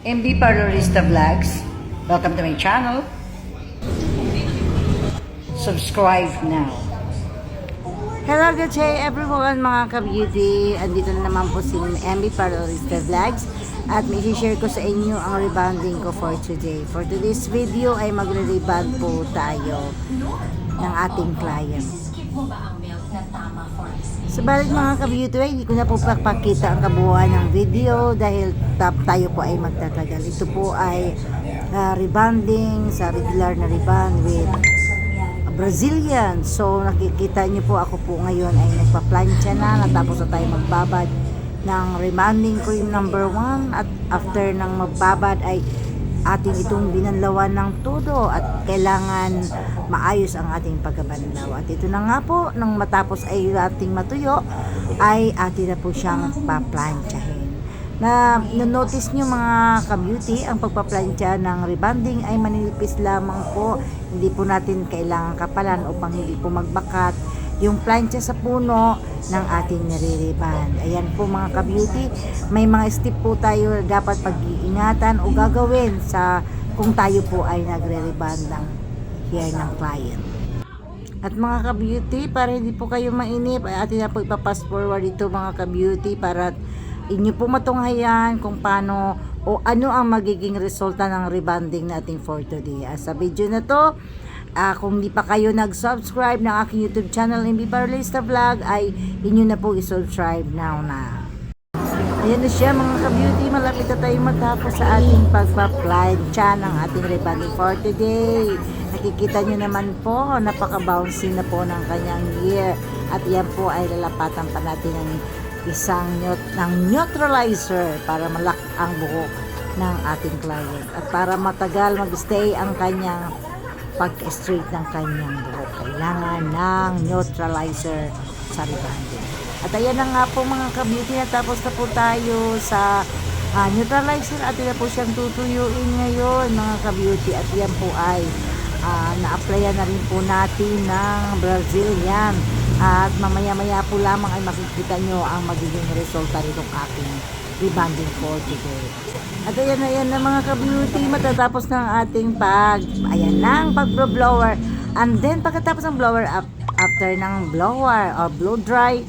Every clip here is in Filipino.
MB Parlorista Vlogs. Welcome to my channel. Subscribe now. Hello, good day everyone mga ka-beauty. Andito na naman po si MB Parlorista Vlogs at may share ko sa inyo ang rebonding ko for today. For today's video ay magre-rebond po tayo ng ating client. Subalit mga ka-beauty, hindi ko na po papakita ang kabuuan ng video dahil tayo po ay magtatagal. Ito po ay rebonding sa regular na rebond with Brazilian. So nakikita niyo po ako po ngayon ay nagpa-plancha na. Natapos na tayo magbabad ng rebonding cream number 1 at after ng magbabad ay ating itong binanlawan ng todo at kailangan maayos ang ating pagkabanlaw. At ito na nga po, nang matapos ay ating matuyo, ay atin na po siyang paplantsahin. Na notice nyo mga ka-beauty, ang pagpaplantsa ng rebonding ay maninipis lamang po. Hindi po natin kailangan kapalan upang hindi po magbakat yung plancha sa puno ng ating nire-rebond. Ayan po mga ka-beauty, may mga step po tayo dapat pag-iingatan o gagawin sa kung tayo po ay nagre-rebond ng hair ng client. At mga ka-beauty, para hindi po kayo mainip, ay atin na po ipapass forward ito mga ka-beauty para inyo po matunghayan kung paano o ano ang magiging resulta ng rebonding natin for today. Sa video na to, kung di pa kayo nag-subscribe ng aking YouTube channel MB Parlorista Vlog, ay inyo na po i-subscribe now na. Ayan na siya mga ka-beauty, malapit na tayo matapos sa ating pagpa-plancha ng ating rebonding for today. Nakikita nyo naman po, napaka-bouncy na po ng kanyang hair. At yan po ay lalapatan pa natin ng isang neutralizer para malak ang buhok ng ating client. At para matagal mag-stay ang kanyang pag-straight ng kanyang buhok, kailangan ng neutralizer sa rebonding. At ayan na nga po mga ka-beauty, natapos na po tayo sa neutralizer at na po siyang tutuyuin ngayon mga ka-beauty. At yan po ay na-applyan na rin po natin ng Brazilian. At mamaya-maya po lamang ay makikita nyo ang magiging resulta nitong ating rebonding for today. At ayan na mga ka-beauty, matatapos ng ating pag-blower. And then pagkatapos ng blower, after ng blower or blow dry,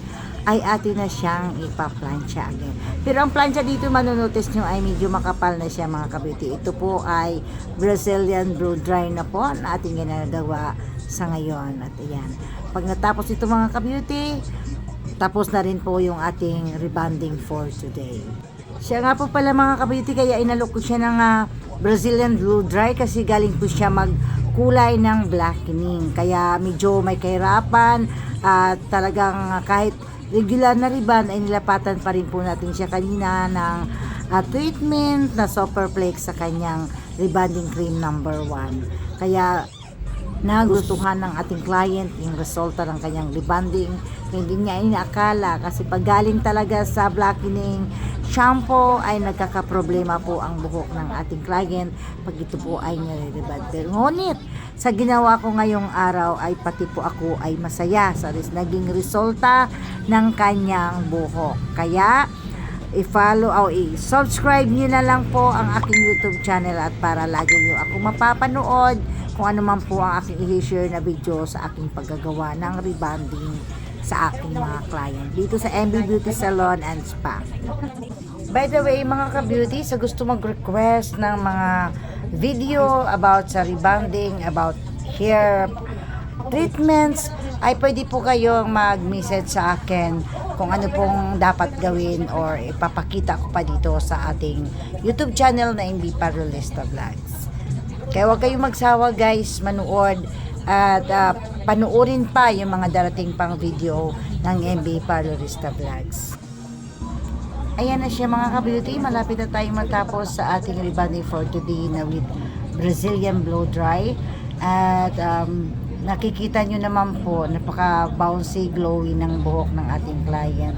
ay atin na siyang ipa-plancha again. Pero ang plancha dito, manunotice nyo ay medyo makapal na siya mga ka-beauty. Ito po ay Brazilian blow dry na po na ating ginagawa sa ngayon. At ayan, pag natapos ito mga ka-beauty, tapos na rin po yung ating rebonding for today. Siya nga po pala mga ka-beauty, kaya inalok ko siya ng Brazilian blow dry kasi galing po siya magkulay ng blackening. Kaya medyo may kahirapan at talagang kahit regular na rebond ay nilapatan pa rin po natin siya kanina ng treatment na super flakes sa kanyang rebonding cream number 1. Kaya nagustuhan ng ating client yung resulta ng kanyang rebonding. Hindi niya inaakala kasi pag galing talaga sa blackening shampoo ay nagkakaproblema po ang buhok ng ating client pag ito po ay nire-rebond. Pero ngunit sa ginawa ko ngayong araw ay pati po ako ay masaya sa naging resulta ng kanyang buhok. Kaya i-follow o i-subscribe nyo na lang po ang aking YouTube channel at para lagi nyo ako mapapanood kung ano man po ang aking i-share na video sa aking paggagawa ng rebonding sa aking mga client dito sa MB Beauty Salon and Spa. By the way mga ka-beauty, sa gusto mag-request ng mga video about sa rebonding, about hair treatments, ay pwede po kayong mag-message sa akin kung ano pong dapat gawin or ipapakita ko pa dito sa ating YouTube channel na MB Parlorista Vlogs. Kaya huwag kayong magsawa guys, manood at panuorin pa yung mga darating pang video ng MB Parlorista Vlogs. Ayan na siya mga ka-beauty, malapit na tayong matapos sa ating rebonding for today na with Brazilian blow dry. At nakikita nyo naman po, napaka-bouncy, glowy ng buhok ng ating client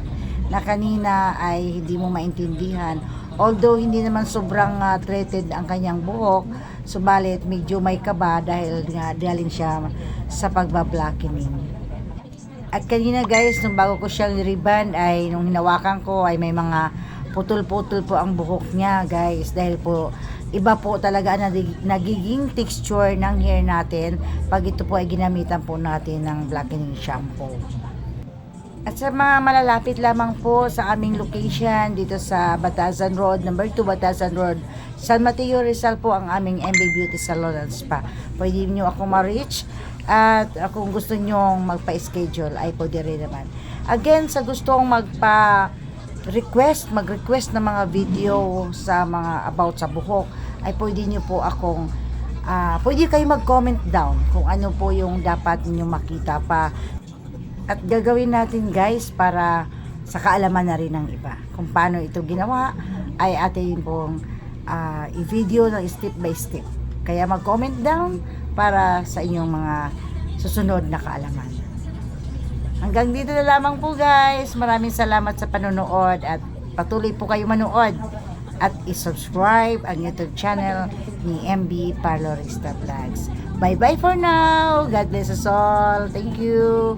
na kanina ay hindi mo maintindihan. Although hindi naman sobrang treated ang kanyang buhok, subalit medyo may kaba dahil galing siya sa pagba-blackening. At kanina guys, nung bago ko siyang rebond ay nung hinawakan ko ay may mga putol-putol po ang buhok niya, guys, dahil po iba po talaga ang nagiging texture ng hair natin pag ito po ay ginamitan po natin ng blackening shampoo. At sa mga malalapit lamang po sa aming location dito sa Batasan Road, number 2 Batasan Road, San Mateo Rizal po ang aming MB Beauty Salon and Spa. Pwede nyo ako ma-reach at kung gusto nyo magpa-schedule ay pwede rin naman. Again, sa gustong mag-request ng mga video sa mga about sa buhok, ay pwede nyo po akong pwede kayo mag-comment down kung ano po yung dapat nyo makita pa. At gagawin natin, guys, para sa kaalaman na rin ng iba kung paano ito ginawa, ay atin pong i-video ng step by step. Kaya mag-comment down para sa inyong mga susunod na kaalaman. Hanggang dito na lamang po, guys. Maraming salamat sa panonood at patuloy po kayo manood at i-subscribe ang YouTube channel ni MB Parlorista Vlogs. Bye-bye for now. God bless us all. Thank you.